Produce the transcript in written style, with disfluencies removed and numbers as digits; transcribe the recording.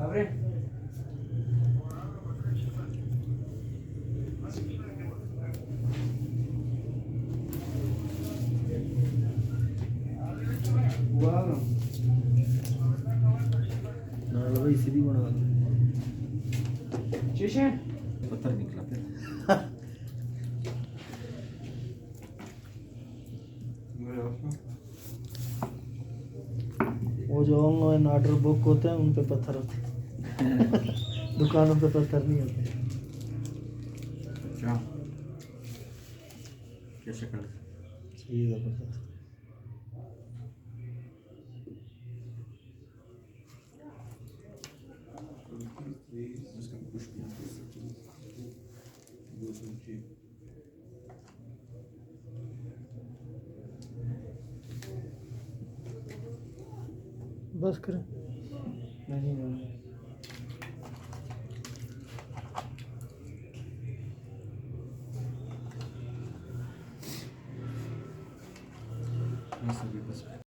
Abre. हुआ ना भाई सीधी बना दो। शीशे पत्थर निकला फिर। वो जो ऑनलाइन ऑर्डर बुक होते हैं उन पे पत्थर होते हैं। दुकानों पे पत्थर नहीं होते। अच्छा क्या शक्ल है? ठीक है पत्थर। बस करें। नहीं बस अभी बस